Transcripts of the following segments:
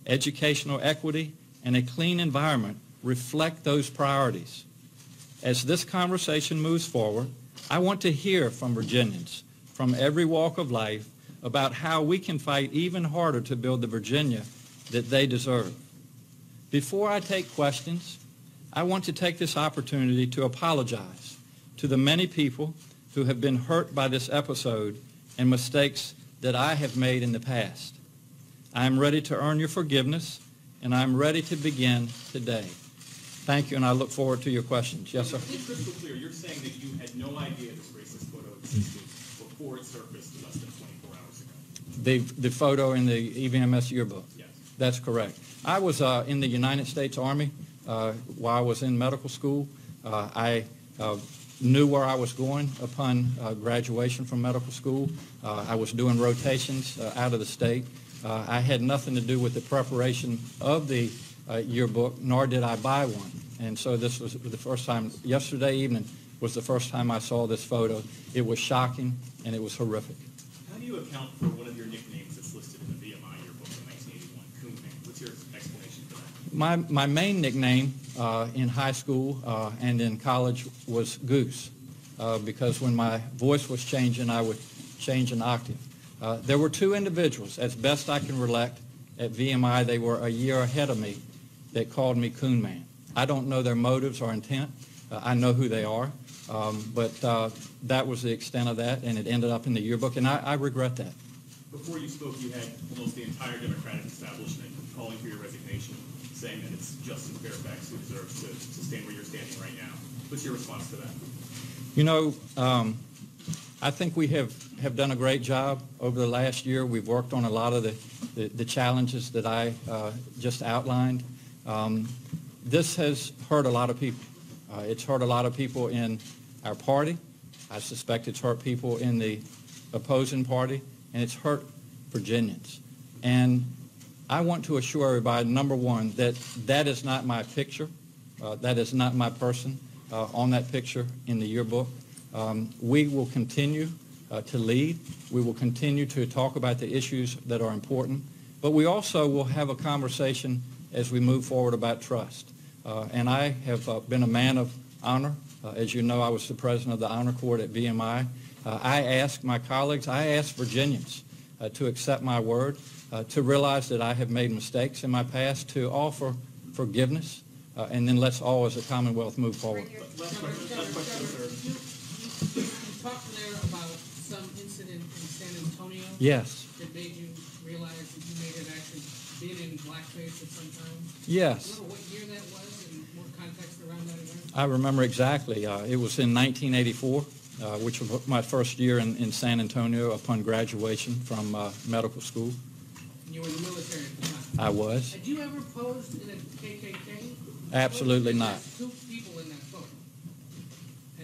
educational equity, and a clean environment reflect those priorities. As this conversation moves forward, I want to hear from Virginians from every walk of life about how we can fight even harder to build the Virginia that they deserve. Before I take questions, I want to take this opportunity to apologize to the many people who have been hurt by this episode and mistakes that I have made in the past. I am ready to earn your forgiveness, and I'm ready to begin today. Thank you, and I look forward to your questions. Yes, sir? To be crystal clear, you're saying that you had no idea this racist photo existed before it surfaced less than 24 hours ago? The photo in the EVMS yearbook? Yes. That's correct. I was in the United States Army while I was in medical school. I knew where I was going upon graduation from medical school. I was doing rotations out of the state. I had nothing to do with the preparation of the yearbook, nor did I buy one. And so this was the first time, yesterday evening was the first time I saw this photo. It was shocking and it was horrific. How do you account for one of your nicknames that's listed in the VMI yearbook in 1981, Coon Man? What's your explanation for that? My main nickname in high school and in college was Goose, because when my voice was changing, I would change an octave. There were two individuals, as best I can recollect, at VMI. They were a year ahead of me that called me Coon Man. I don't know their motives or intent. I know who they are, but that was the extent of that, and it ended up in the yearbook, and I regret that. Before you spoke, you had almost the entire Democratic establishment calling for your resignation, saying that it's Justin Fairfax who deserves to stand where you're standing right now. What's your response to that? You know, I think we have done a great job over the last year. We've worked on a lot of the challenges that I just outlined. This has hurt a lot of people. It's hurt a lot of people in our party. I suspect it's hurt people in the opposing party, and it's hurt Virginians. And I want to assure everybody, number one, that that is not my picture. That is not my person on that picture in the yearbook. We will continue to lead. We will continue to talk about the issues that are important. But we also will have a conversation as we move forward about trust. And I have been a man of honor. As you know, I was the president of the Honor Court at VMI. I ask my colleagues, I ask Virginians to accept my word, to realize that I have made mistakes in my past, to offer forgiveness, and then let's all as a Commonwealth move forward. Last question, sir. You talked there about some incident in San Antonio. Yes. That made you realize that you may have actually been in blackface at some time. Yes. Do you remember what year that was and more context around that event? I remember exactly. It was in 1984, which was my first year in San Antonio upon graduation from medical school. And you were in the military at the time. I was. Had you ever posed in a KKK? Absolutely not. There's two people in that photo.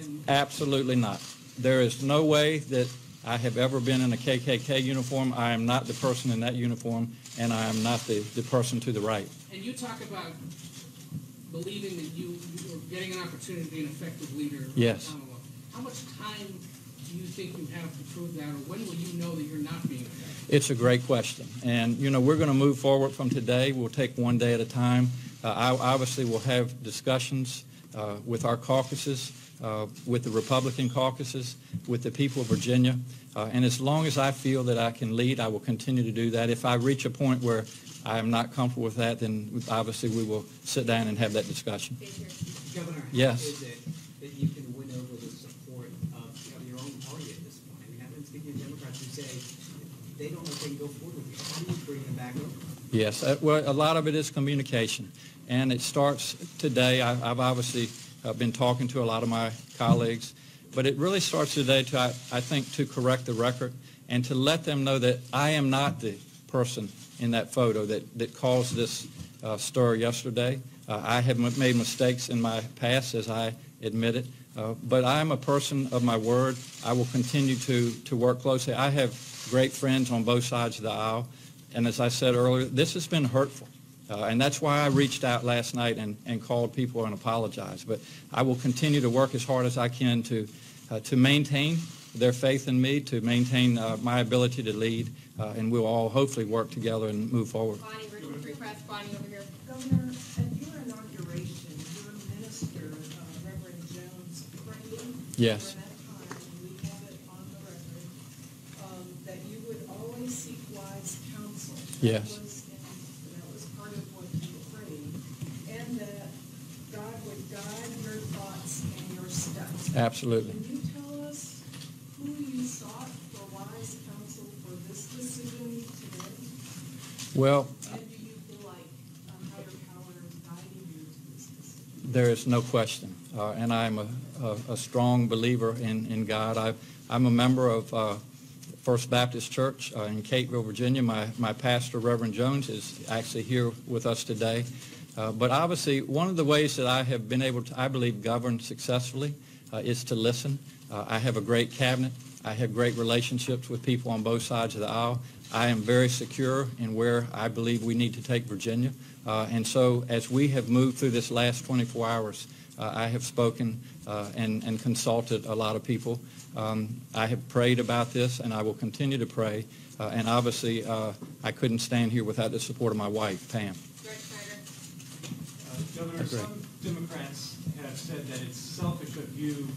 And Absolutely not. There is no way that I have ever been in a KKK uniform. I am not the person in that uniform, and I am not the person to the right. And you talk about believing that you were getting an opportunity to be an effective leader of Yes. the Commonwealth. How much time do you think you have to prove that, or when will you know that you're not being effective? It's a great question. And, you know, we're going to move forward from today. We'll take one day at a time. I obviously will have discussions with our caucuses, with the Republican caucuses, with the people of Virginia. And as long as I feel that I can lead, I will continue to do that. If I reach a point where I am not comfortable with that, then obviously we will sit down and have that discussion. Governor, Yes. how is it that you can win over the support of your own party at this point? I mean, I've been speaking to Democrats who say they don't know if they can go forward with you. How do you bring them back over? Yes, well, a lot of it is communication, and it starts today. I've obviously been talking to a lot of my colleagues, but it really starts today to, I think, to correct the record and to let them know that I am not the person in that photo that caused this stir yesterday. I have made mistakes in my past, as I admitted, but I'm a person of my word. I will continue to work closely. I have great friends on both sides of the aisle, and as I said earlier, this has been hurtful. And that's why I reached out last night and called people and apologized. But I will continue to work as hard as I can to maintain their faith in me, to maintain my ability to lead, and we'll all hopefully work together and move forward. Bonnie, Democrats fighting over here. Governor, at your inauguration, your minister, Reverend Jones, prayed Yes. during that time, and we have it on the record, that you would always seek wise counsel. Yes. That was part of what you prayed, and that God would guide your thoughts and your steps. Absolutely. Can you tell us who you sought for wise counsel for this decision today? Well, And do you feel like higher power is guiding you to this decision? there is no question, and I'm a strong believer in God. I'm a member of First Baptist Church in Cateville, Virginia. My pastor, Reverend Jones, is actually here with us today. But obviously, one of the ways that I have been able to, I believe, govern successfully is to listen. I have a great cabinet. I have great relationships with people on both sides of the aisle. I am very secure in where I believe we need to take Virginia. And so as we have moved through this last 24 hours, I have spoken and consulted a lot of people. I have prayed about this, and I will continue to pray. And obviously, I couldn't stand here without the support of my wife, Pam. Greg Snyder. Governor, some Democrats have said that it's selfish of you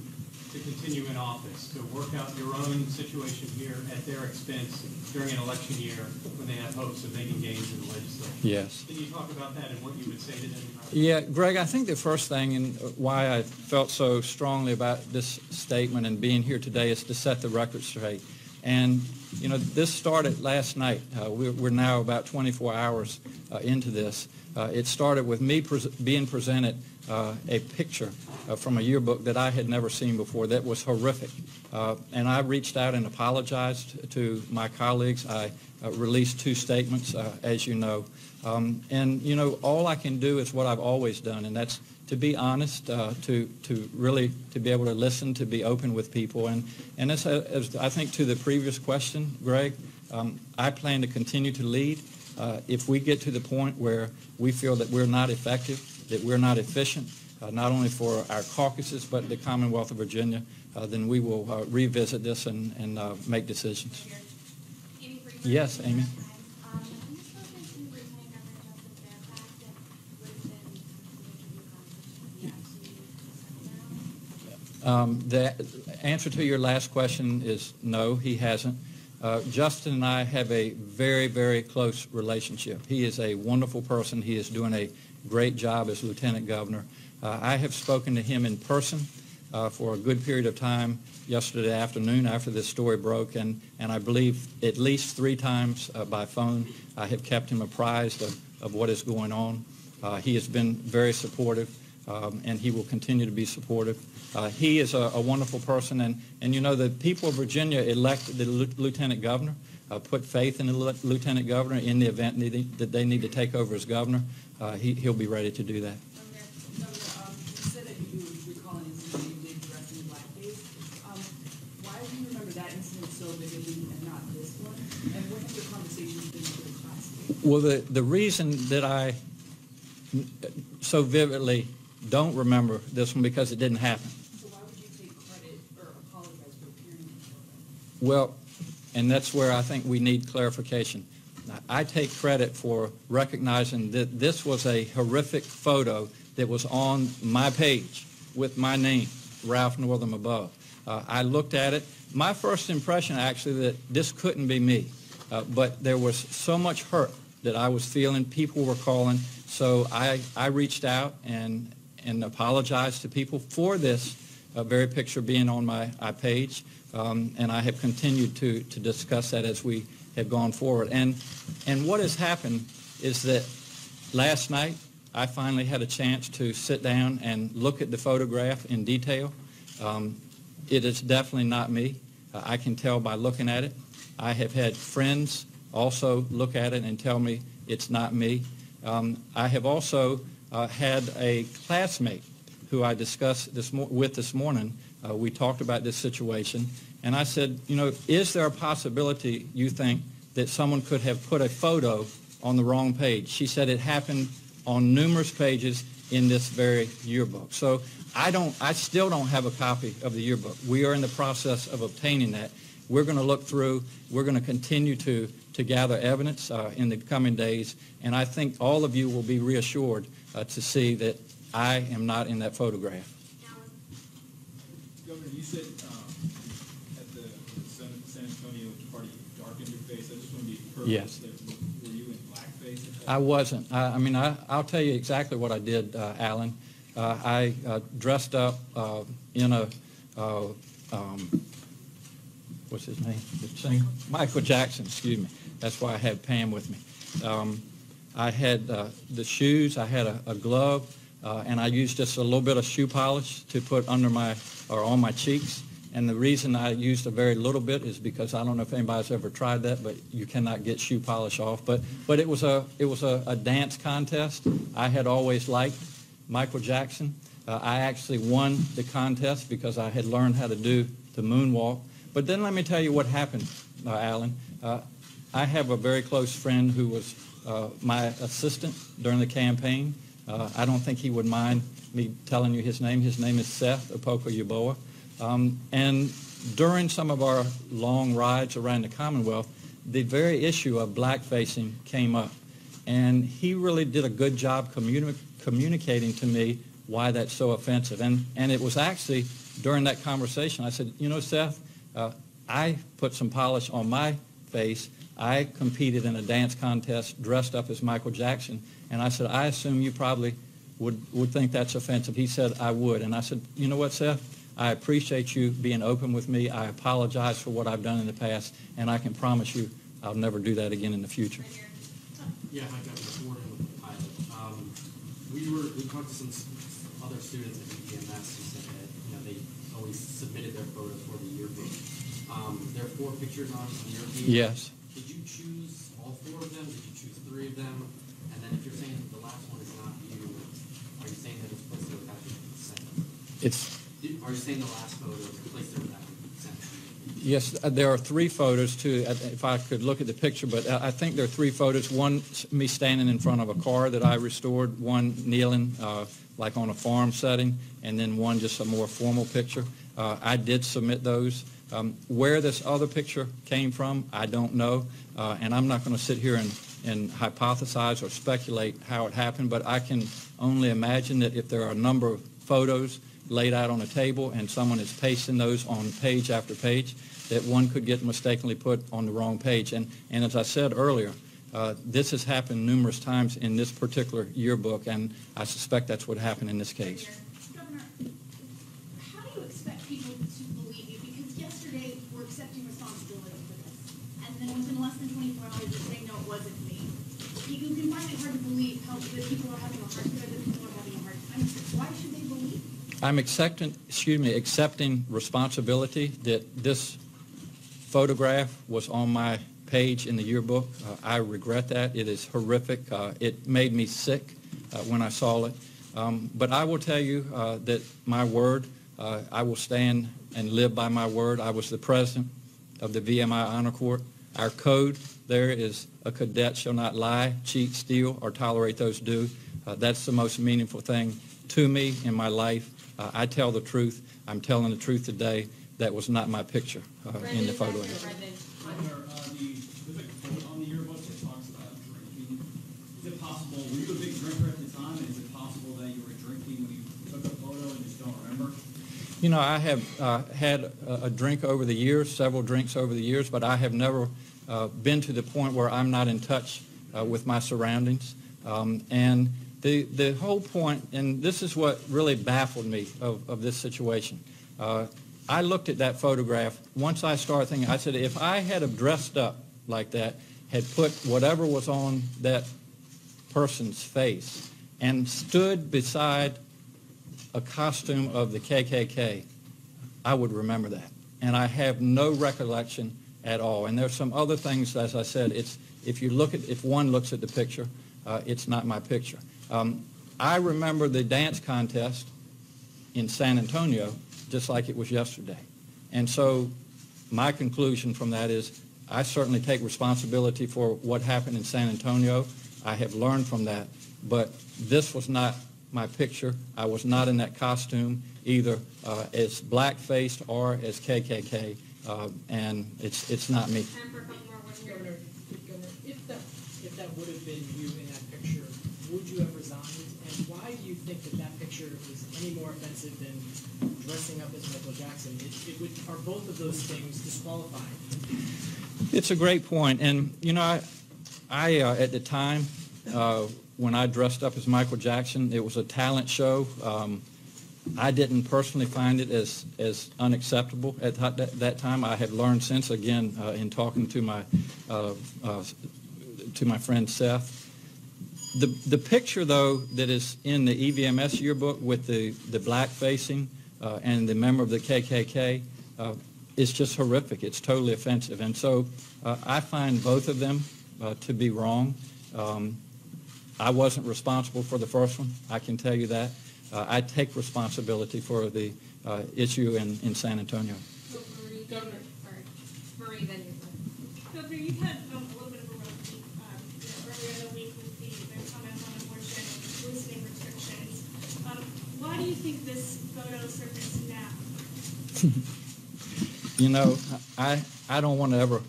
to continue in office, to work out your own situation here at their expense during an election year when they have hopes of making gains in the legislature. Yes. Can you talk about that and what you would say to them? Yeah, Greg, I think the first thing and why I felt so strongly about this statement and being here today is to set the record straight. And, you know, this started last night. We're now about 24 hours into this. It started with me being presented a picture from a yearbook that I had never seen before that was horrific. And I reached out and apologized to my colleagues. I released 2 statements, as you know. And, you know, all I can do is what I've always done, and that's to be honest, to really to be able to listen, to be open with people. And as I think to the previous question, Greg, I plan to continue to lead. If we get to the point where we feel that we're not effective, that we're not efficient, not only for our caucuses but the Commonwealth of Virginia, then we will revisit this and make decisions. Yes, Amy. The answer to your last question is no, he hasn't. Justin and I have a very, very close relationship. He is a wonderful person. He is doing a great job as Lieutenant Governor. I have spoken to him in person for a good period of time yesterday afternoon after this story broke, and I believe at least 3 times by phone. I have kept him apprised of what is going on. He has been very supportive, and he will continue to be supportive. He is a wonderful person, and you know, the people of Virginia elected the Lieutenant Governor, put faith in the Lieutenant Governor in the event that they need to take over as Governor. He'll be ready to do that. You said that you recall an incident you did dressed in blackface. Why do you remember that incident so vividly and not this one? And what have your conversations been with the class? Well, the reason that I so vividly don't remember this one because it didn't happen. So why would you take credit or apologize for appearing in the photo? Well, and that's where I think we need clarification. I take credit for recognizing that this was a horrific photo that was on my page with my name, Ralph Northam, above. I looked at it. My first impression, actually, that this couldn't be me. But there was so much hurt that I was feeling. People were calling. So I reached out and apologized to people for this very picture being on my page. And I have continued to discuss that as we have gone forward. And what has happened is that last night I finally had a chance to sit down and look at the photograph in detail. It is definitely not me. I can tell by looking at it. I have had friends also look at it and tell me it's not me. I have also had a classmate who I discussed this morning. We talked about this situation, and I said, you know, is there a possibility, you think, that someone could have put a photo on the wrong page? She said it happened on numerous pages in this very yearbook. So I still don't have a copy of the yearbook. We are in the process of obtaining that. we're going to look through, we're going to continue to gather evidence in the coming days, and I think all of you will be reassured to see that I am not in that photograph. Governor, you said at the San Antonio party you darkened your face. I just want to be perfect. Yes. Were you in blackface at that? I wasn't. I mean, I'll tell you exactly what I did, Alan. I dressed up in a, what's his name? The singer? Michael Jackson, excuse me. That's why I had Pam with me. I had the shoes, I had a glove, and I used just a little bit of shoe polish to put under on my cheeks. And the reason I used a very little bit is because I don't know if anybody's ever tried that, but you cannot get shoe polish off. But it was a dance contest. I had always liked Michael Jackson. I actually won the contest because I had learned how to do the moonwalk. But then let me tell you what happened, Alan. I have a very close friend who was my assistant during the campaign. I don't think he would mind me telling you his name. His name is Seth Opoku-Yeboah. And during some of our long rides around the Commonwealth, the very issue of blackfacing came up. And he really did a good job communicating to me why that's so offensive. And it was actually during that conversation, I said, you know, Seth, I put some polish on my face. I competed in a dance contest dressed up as Michael Jackson. And I said, I assume you probably would think that's offensive. He said, I would. And I said, you know what, Seth? I appreciate you being open with me. I apologize for what I've done in the past, and I can promise you I'll never do that again in the future. Yeah, hi, Governor. Morning with the pilot. We talked to some other students at EVMS who said that they always submitted their photos for the yearbook. There are 4 pictures on the yearbook. Yes. Did you choose all 4 of them? Did you choose 3 of them? And then if you're saying that the last one is not you, are you saying that it's placed there without your consent? Are you saying the last photo is placed there without your consent? Yes, there are 3 photos too, if I could look at the picture, but I think there are 3 photos. One, me standing in front of a car that I restored, one kneeling like on a farm setting, and then one just a more formal picture. I did submit those. Where this other picture came from, I don't know, and I'm not going to sit here and hypothesize or speculate how it happened, but I can only imagine that if there are a number of photos laid out on a table and someone is pasting those on page after page, that one could get mistakenly put on the wrong page. And as I said earlier, this has happened numerous times in this particular yearbook, and I suspect that's what happened in this case. Governor, how do you expect people to believe you? Because yesterday we're accepting responsibility for this, and then within less than 24 hours you're saying, no, it wasn't me. You can find it hard to believe how the people are having a hard time, the people are having a hard time. Why should they believe you? I'm accepting responsibility that this photograph was on my page in the yearbook. I regret that. It is horrific. It made me sick when I saw it. But I will tell you that my word, I will stand and live by my word. I was the president of the VMI Honor Court. Our code there is a cadet shall not lie, cheat, steal, or tolerate those do. That's the most meaningful thing to me in my life. I tell the truth. I'm telling the truth today. That was not my picture in the photo. Governor, there's a quote on the yearbook that talks about drinking. Is it possible, were you a big drinker at the time, and is it possible that you were drinking when you took the photo and just don't remember? You know, I have had a drink over the years, several drinks over the years, but I have never been to the point where I'm not in touch with my surroundings. And the whole point, and this is what really baffled me of this situation. I looked at that photograph. Once I started thinking, I said, if I had have dressed up like that, had put whatever was on that person's face and stood beside a costume of the KKK, I would remember that. And I have no recollection at all. And there's some other things, as I said, if one looks at the picture, it's not my picture. I remember the dance contest in San Antonio just like it was yesterday. And so my conclusion from that is I certainly take responsibility for what happened in San Antonio. I have learned from that. But this was not my picture. I was not in that costume either as black-faced or as KKK. and it's not me. Time for a couple more. What's your- Governor, if that would have been you in that picture, would you have resigned? And why do you think that picture is any more offensive than dressing up as Michael Jackson? Are both of those things disqualifying? It's a great point, and I at the time when I dressed up as Michael Jackson, it was a talent show. I didn't personally find it as unacceptable at that time. I have learned since, again, in talking to my friend Seth. The picture, though, that is in the EVMS yearbook with the black facing and the member of the KKK is just horrific. It's totally offensive. And so I find both of them to be wrong. I wasn't responsible for the first one, I can tell you that. I take responsibility for the issue in San Antonio. So, Governor, sorry, Marie, then you. Governor, you've had a little bit of a rough week, earlier in the week with the comments on abortion and listening restrictions. Why do you think this photo surfaced now? I don't want to ever,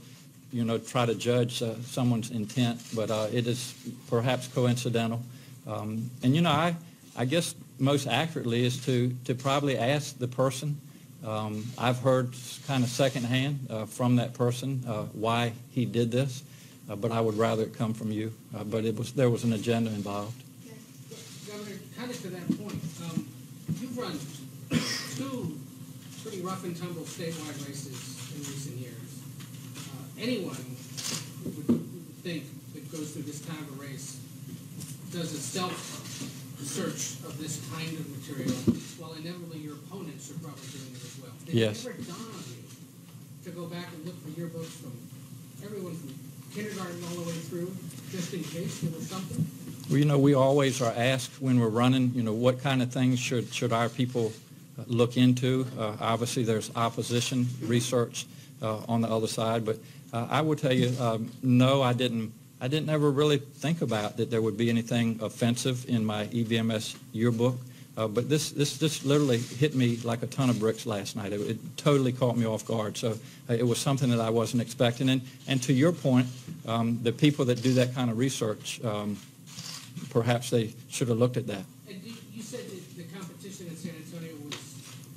try to judge someone's intent, but it is perhaps coincidental. And I guess most accurately is to probably ask the person. I've heard kind of secondhand from that person why he did this, but I would rather it come from you. But there was an agenda involved. Governor, kind of to that point, you've run two pretty rough and tumble statewide races in recent years. Anyone who would think that goes through this kind of a race does a self-search of this kind of material, while inevitably your opponents are probably doing it as well. Did Yes. it ever dawn on you to go back and look for yearbooks from everyone from kindergarten all the way through, just in case there was something? Well, we always are asked when we're running, what kind of things should our people look into. Obviously, there's opposition research on the other side, but I will tell you, no, I didn't ever really think about that there would be anything offensive in my EVMS yearbook. But this just literally hit me like a ton of bricks last night. It totally caught me off guard. So it was something that I wasn't expecting. And to your point, the people that do that kind of research, perhaps they should have looked at that. And you said that the competition in San Antonio was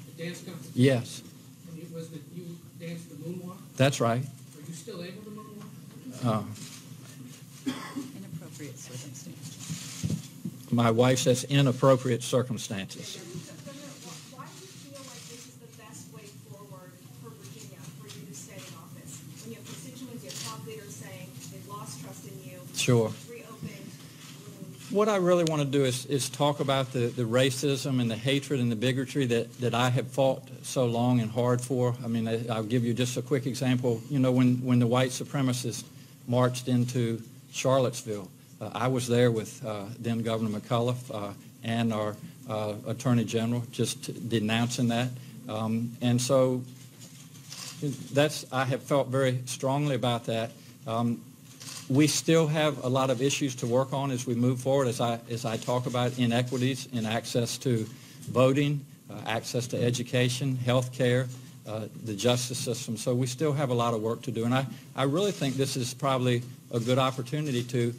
a dance competition? Yes, And it was that you danced the moonwalk? that's right. Are you still able to moonwalk? Inappropriate circumstance. My wife says inappropriate circumstances. Why do you feel like this is the best way forward for Virginia, for you to stay in office? When you have constituents, you have top leaders saying they've lost trust in you. Sure. Reopened. What I really want to do is talk about the racism and the hatred and the bigotry that I have fought so long and hard for. I mean, I'll give you just a quick example. When the white supremacists marched into Charlottesville, I was there with then Governor McAuliffe and our Attorney General just denouncing that. And so I have felt very strongly about that. We still have a lot of issues to work on as we move forward, as I talk about inequities in access to voting, access to education, health care, the justice system. So we still have a lot of work to do. And I really think this is probably a good opportunity to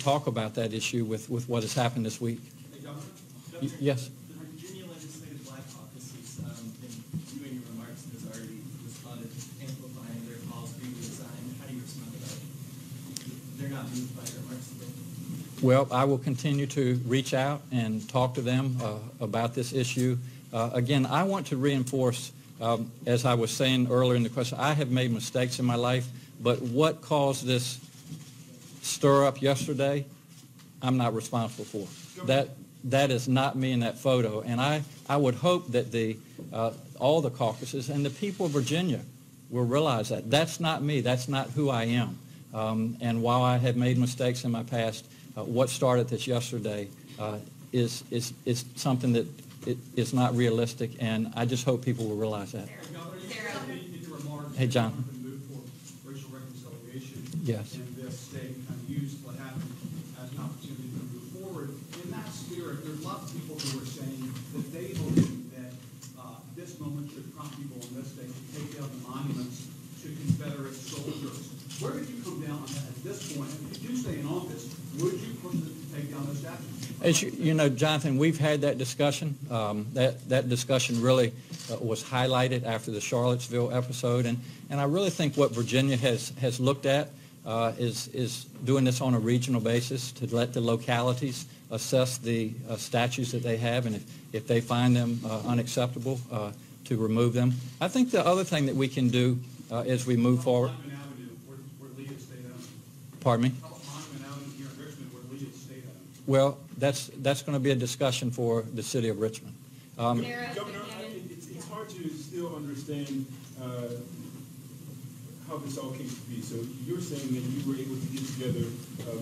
talk about that issue with what has happened this week. Hey, Governor? Yes. The Virginia Legislative Black Caucus has been doing your remarks and has already responded, amplifying their calls for you to resign. How do you respond to that? They're not moved by your remarks today. Well, I will continue to reach out and talk to them about this issue. Again, I want to reinforce, as I was saying earlier in the question, I have made mistakes in my life, but what caused this stir up yesterday, I'm not responsible for. That is not me in that photo. And I would hope that all the caucuses and the people of Virginia will realize that. That's not me. That's not who I am. And while I have made mistakes in my past, what started this yesterday is something that is not realistic, and I just hope people will realize that. Governor, you said in your remarks Hey, John. that you moved for racial reconciliation. Yes. And this state kind of used what happened as an opportunity to move forward. In that spirit, there's lots of people who are saying that they believe that this moment should prompt people in this state to take down the monuments to Confederate soldiers. Where did you come down on that at this point? And if you do stay in office, would you push to take down those statues? As you know, Jonathan, we've had that discussion. That discussion really was highlighted after the Charlottesville episode, and I really think what Virginia has looked at is doing this on a regional basis to let the localities assess the statues that they have, and if they find them unacceptable, to remove them. I think the other thing that we can do as we move forward. Monument Avenue, where Lee is stayed at. Pardon me? How about Monument Avenue here in Richmond, where Lee is stayed at? Well, that's going to be a discussion for the city of Richmond. Governor, it's hard to still understand how this all came to be. So you're saying that you were able to get together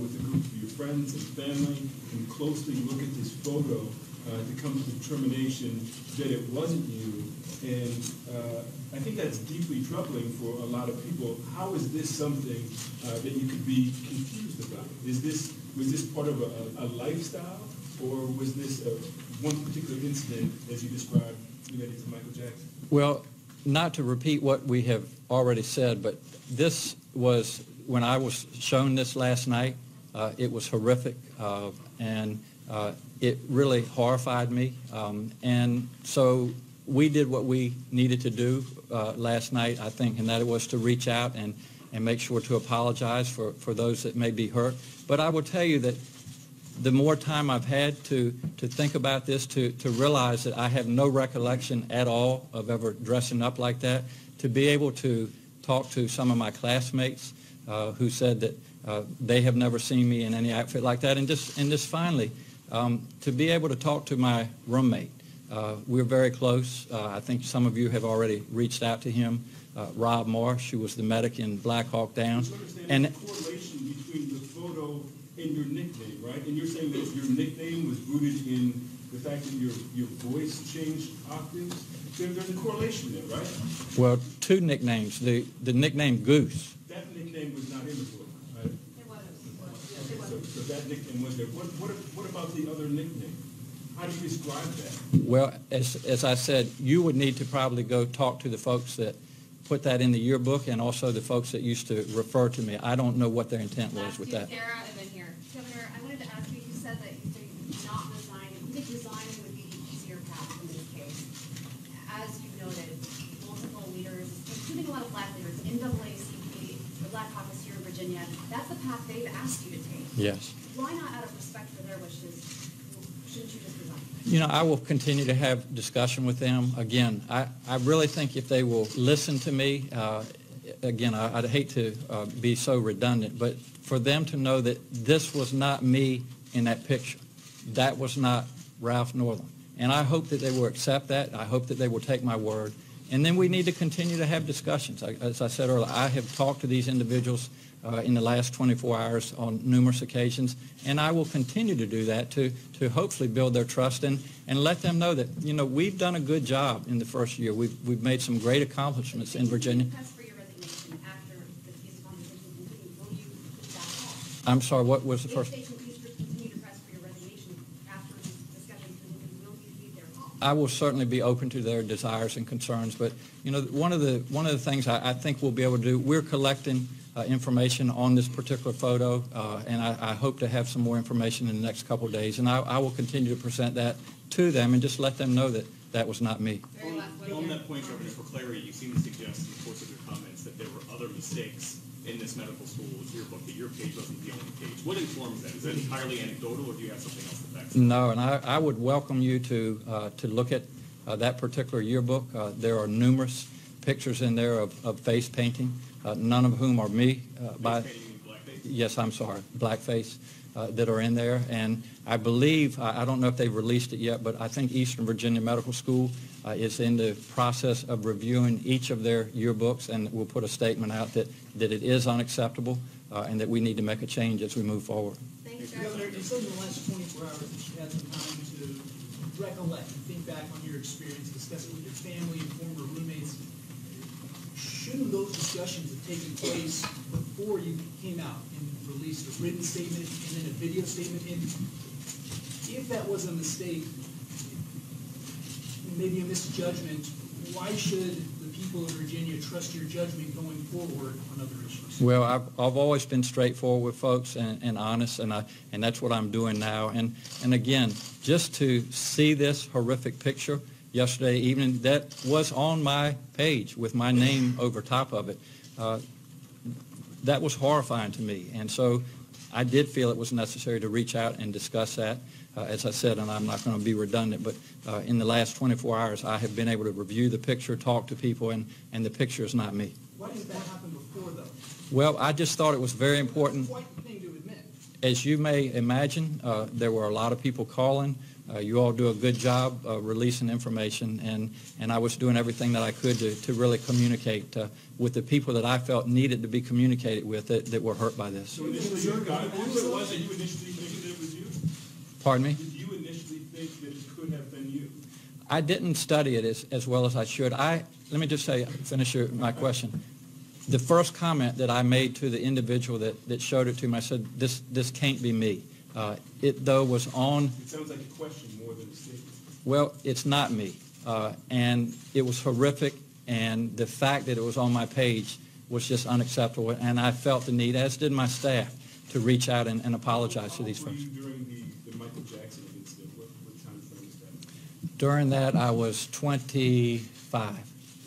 with a group of your friends and family and closely look at this photo to come to the determination that it wasn't you. And I think that's deeply troubling for a lot of people. How is this something that you could be confused about? Was this part of a lifestyle, or was this one particular incident, as you described, related to Michael Jackson? Well, not to repeat what we have already said, but this was, when I was shown this last night, it was horrific, and it really horrified me. And so we did what we needed to do last night, I think, and that it was to reach out and make sure to apologize for those that may be hurt. But I will tell you that the more time I've had to think about this, to realize that I have no recollection at all of ever dressing up like that, to be able to talk to some of my classmates who said that they have never seen me in any outfit like that, and just finally, to be able to talk to my roommate. We're very close. I think some of you have already reached out to him, Rob Marsh, who was the medic in Black Hawk Down. And the correlation between the photo and your nickname, right? And you're saying that your nickname was rooted in the fact that your voice changed octaves? There's a correlation there, right? Well, two nicknames. The nickname Goose. That nickname was not in the book, right? It was. So that nickname was there. What about the other nickname? How do you describe that? Well, as I said, you would need to probably go talk to the folks that put that in the yearbook, and also the folks that used to refer to me. I don't know what their intent was with that. Sarah, and then here. Governor, I wanted to ask you, you said that you think not resigning, you think resigning would be the easier path in this case. As you noted, multiple leaders, including a lot of black leaders, NAACP, the Black Caucus here in Virginia, that's the path they've asked you to take. Yes. Why not, out of respect for their wishes, shouldn't you just resign? You know, I will continue to have discussion with them. Again, I really think if they will listen to me, again, I'd hate to be so redundant, but for them to know that this was not me in that picture. That was not Ralph Northam. And I hope that they will accept that. I hope that they will take my word. And then we need to continue to have discussions. As I said earlier, I have talked to these individuals in the last 24 hours on numerous occasions, and I will continue to do that to hopefully build their trust and let them know that, you know, we've done a good job in the first year. We've made some great accomplishments in Virginia. Press for your resignation after these conversations, including, will you put that off? I'm sorry, what was the first? If they continue to press for your resignation after these discussions, will you leave their office? I will certainly be open to their desires and concerns, but you know, one of the things I think we'll be able to do, we're collecting information on this particular photo, and I hope to have some more information in the next couple of days, and I will continue to present that to them and just let them know that that was not me. On that point, Governor, for clarity, you seem to suggest in the course of your comments that there were other mistakes in this medical school's yearbook, that your page wasn't the only page. What informs that? Is that entirely anecdotal, or do you have something else that backs it? No, and I would welcome you to look at that particular yearbook. There are numerous pictures in there of face painting, none of whom are me. Face painting, you mean blackface? Yes, I'm sorry, blackface, that are in there. And I believe, I don't know if they've released it yet, but I think Eastern Virginia Medical School is in the process of reviewing each of their yearbooks, and we'll put a statement out that it is unacceptable and that we need to make a change as we move forward. Thanks, Governor, you said in the last 24 hours that you had some time to recollect and think back on your experience, discuss it with your family and former roommates. Shouldn't those discussions have taken place before you came out and released a written statement and then a video statement? And if that was a mistake, maybe a misjudgment, why should the people of Virginia trust your judgment going forward on other issues? Well, I've always been straightforward with folks and honest, and that's what I'm doing now. And again, just to see this horrific picture yesterday evening that was on my page with my name over top of it, that was horrifying to me. And so I did feel it was necessary to reach out and discuss that. As I said, and I'm not going to be redundant, but in the last 24 hours, I have been able to review the picture, talk to people, and the picture is not me. Why didn't that happen before, though? Well, I just thought it was very important. Quite the thing to admit. As you may imagine, there were a lot of people calling. You all do a good job releasing information, and I was doing everything that I could to really communicate with the people that I felt needed to be communicated with that were hurt by this. So initially, who it was that you initially thinking it was you? Pardon me? Did you initially think that it could have been you? I didn't study it as well as I should. Let me just say, finish my question. The first comment that I made to the individual that showed it to me, I said, this can't be me. It, though, was on... It sounds like a question more than a statement. Well, it's not me. And it was horrific, and the fact that it was on my page was just unacceptable, and I felt the need, as did my staff, to reach out and apologize to these folks. How old were you during the Michael Jackson incident? What time frame was that? During that, I was 25.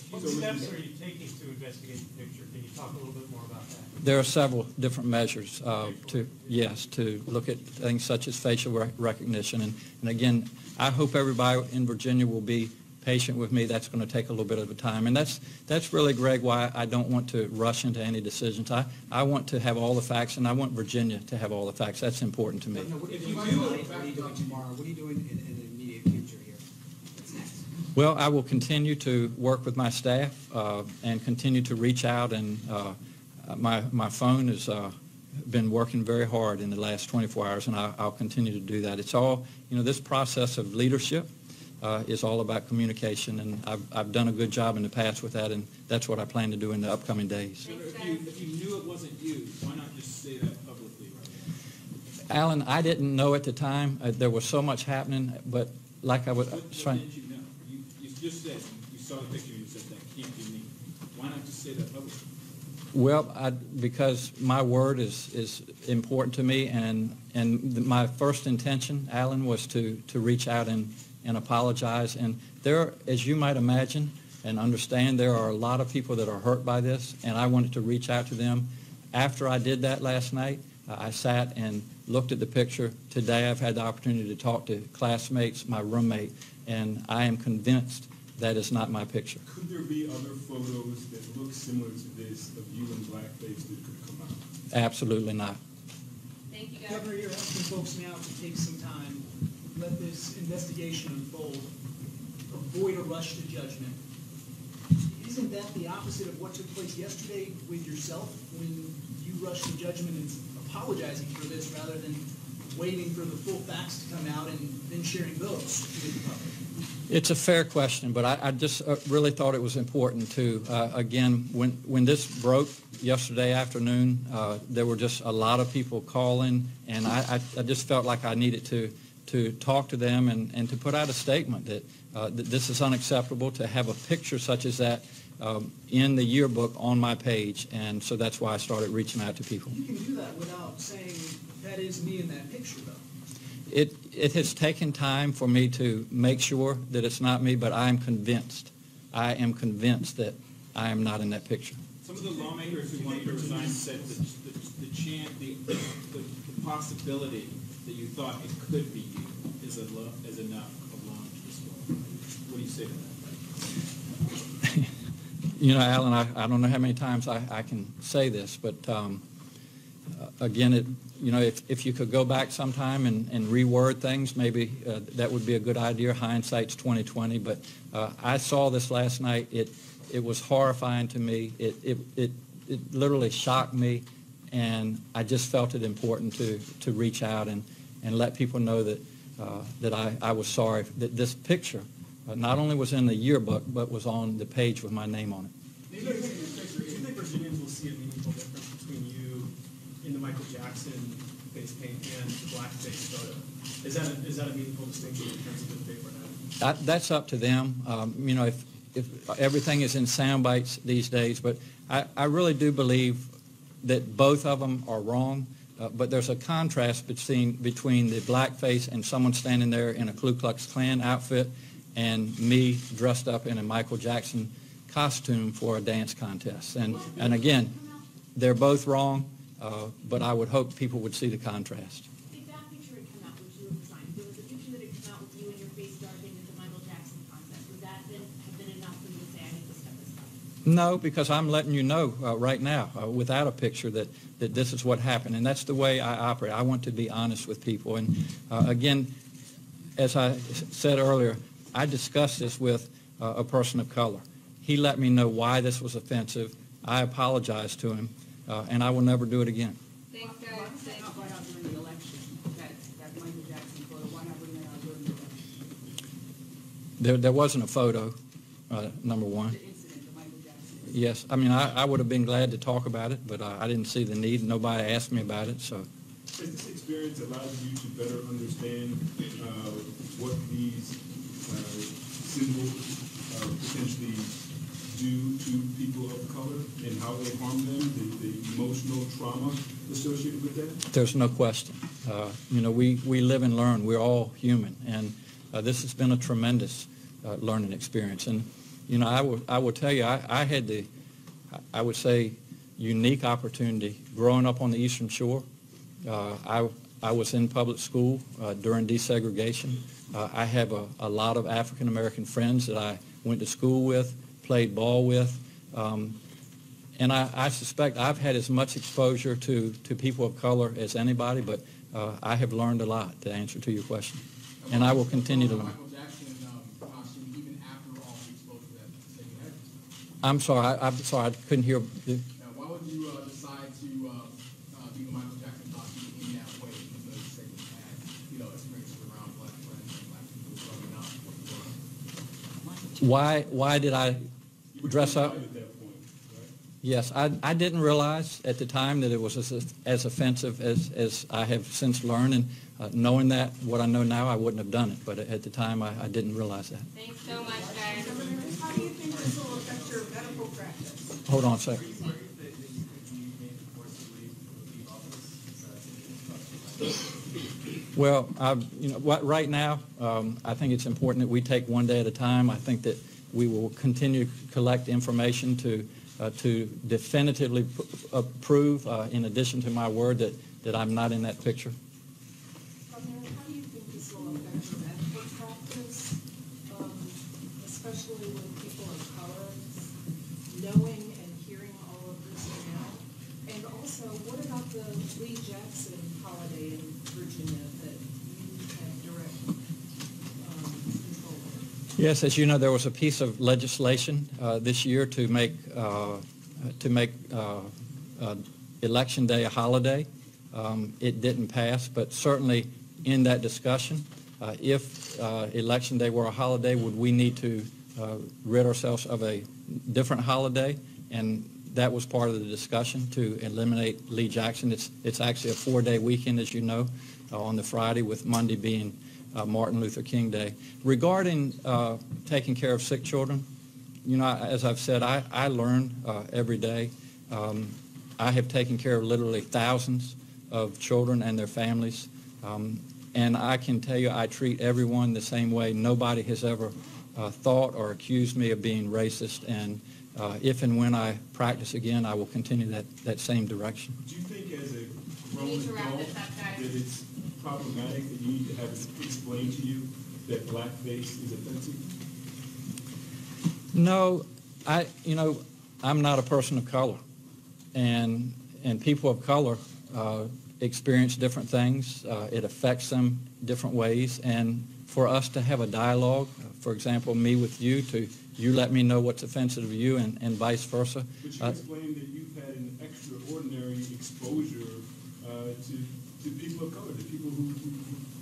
What steps are you taking to investigate the picture? Can you talk a little bit more about that? There are several different measures to look at things such as facial recognition. And again, I hope everybody in Virginia will be patient with me. That's going to take a little bit of a time. And that's really, Greg, why I don't want to rush into any decisions. I want to have all the facts, and I want Virginia to have all the facts. That's important to me. If you do, what are you doing tomorrow? What are you doing in the immediate future here? What's next? Well, I will continue to work with my staff and continue to reach out, and my phone has been working very hard in the last 24 hours, and I'll continue to do that. It's all, this process of leadership is all about communication, and I've done a good job in the past with that, and that's what I plan to do in the upcoming days. If you knew it wasn't you, why not just say that publicly right now? Alan, I didn't know at the time. There was so much happening, but like I was trying... What did you know? You just said, you saw the picture and you said, that can't be me. Why not just say that publicly? Well, because my word is important to me, and my first intention, Alan, was to reach out and apologize. And there, as you might imagine and understand, there are a lot of people that are hurt by this, and I wanted to reach out to them. After I did that last night, I sat and looked at the picture. Today I've had the opportunity to talk to classmates, my roommate, and I am convinced that is not my picture. Could there be other photos that look similar to this of you in blackface that could come out? Absolutely not. Thank you, guys. Governor, you're asking folks now to take some time, let this investigation unfold, avoid a rush to judgment. Isn't that the opposite of what took place yesterday with yourself when you rushed to judgment and apologizing for this rather than waiting for the full facts to come out and then sharing those with the public? It's a fair question, but I just really thought it was important to, again, when this broke yesterday afternoon, there were just a lot of people calling, and I just felt like I needed to talk to them and to put out a statement that this is unacceptable to have a picture such as that in the yearbook on my page, and so that's why I started reaching out to people. You can do that without saying, that is me in that picture, though. It has taken time for me to make sure that it's not me, but I am convinced that I am not in that picture. Some of the lawmakers who wanted to resign said that the possibility that you thought it could be you is enough alone to destroy. What do you say to that? Alan, I don't know how many times I can say this, but again, if you could go back sometime and reword things, maybe that would be a good idea. Hindsight's 20/20. But I saw this last night. It was horrifying to me. It literally shocked me, and I just felt it important to reach out and let people know that I was sorry that this picture not only was in the yearbook but was on the page with my name on it. Do you think Virginians will see a meaningful difference between you in the Michael Jackson face paint and the blackface photo? Is that a meaningful distinction in terms of the paper now? That's up to them. everything is in sound bites these days, but I really do believe that both of them are wrong. But there's a contrast between the blackface and someone standing there in a Ku Klux Klan outfit and me dressed up in a Michael Jackson costume for a dance contest. And again, they're both wrong, but I would hope people would see the contrast. If that picture had come out, would you have resigned? If there was a picture that had come out with you and your face darkened at the Michael Jackson contest, would that then have been enough for you to say, I need to step this up? No, because I'm letting you know right now, without a picture, that this is what happened. And that's the way I operate. I want to be honest with people. And again, as I said earlier, I discussed this with a person of color. He let me know why this was offensive. I apologized to him, and I will never do it again. Thanks, guys. Why not bring out during the election? That Michael Jackson photo, why not bring that out during the election? There wasn't a photo, number one. The incident, the Michael Jackson. Yes, I mean, I would have been glad to talk about it, but I didn't see the need. Nobody asked me about it, so. Has this experience allowed you to better understand what these symbols potentially do to people of color and how they harm them, the emotional trauma associated with that? There's no question. We live and learn. We're all human, and this has been a tremendous learning experience. And I will tell you, I had the, I would say, unique opportunity growing up on the Eastern Shore. I was in public school during desegregation. I have a lot of African American friends that I went to school with, played ball with, and I suspect I've had as much exposure to people of color as anybody, but I have learned a lot, to answer to your question, and I will continue to learn. Michael Jackson costume even after all the exposure that you had? I'm sorry, I couldn't hear. Why would you decide to do a Michael Jackson costume in that way, even though you say you had, experiences around black friends and black people growing up when you were? Why did I dress up? At that point, right? Yes, I didn't realize at the time that it was as offensive as I have since learned, and knowing that, what I know now, I wouldn't have done it, but at the time, I didn't realize that. Thanks so much, guys. How do you think this will affect your medical practice? Hold on a second. Well, right now, I think it's important that we take one day at a time. I think that we will continue to collect information to definitively prove, in addition to my word, that I'm not in that picture. How do you think this will affect your medical practice, especially with people of color, knowing and hearing all of this now? And also, what about the Lee Jackson holiday in Virginia that you have direct control over? Yes, as you know, there was a piece of legislation this year to make Election Day a holiday. It didn't pass, but certainly in that discussion, if Election Day were a holiday, would we need to rid ourselves of a different holiday? And that was part of the discussion, to eliminate Lee Jackson. It's actually a 4-day weekend, as you know, on the Friday, with Monday being Martin Luther King Day. Regarding taking care of sick children, as I've said, I learn every day. I have taken care of literally thousands of children and their families, and I can tell you I treat everyone the same way. Nobody has ever thought or accused me of being racist, and if and when I practice again, I will continue that same direction. Do you think as a grown adult that it's problematic that you need to have it explained to you that blackface is offensive? No, I'm not a person of color, and people of color experience different things. It affects them different ways, and for us to have a dialogue, for example, me with you, you let me know what's offensive to you, and vice versa. But you explained that you've had an extraordinary exposure to people of color, to people who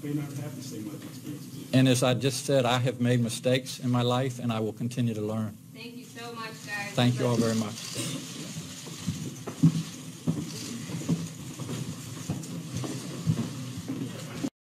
may not have the same life experiences. And as I just said, I have made mistakes in my life, and I will continue to learn. Thank you so much, guys. Thank you all very much.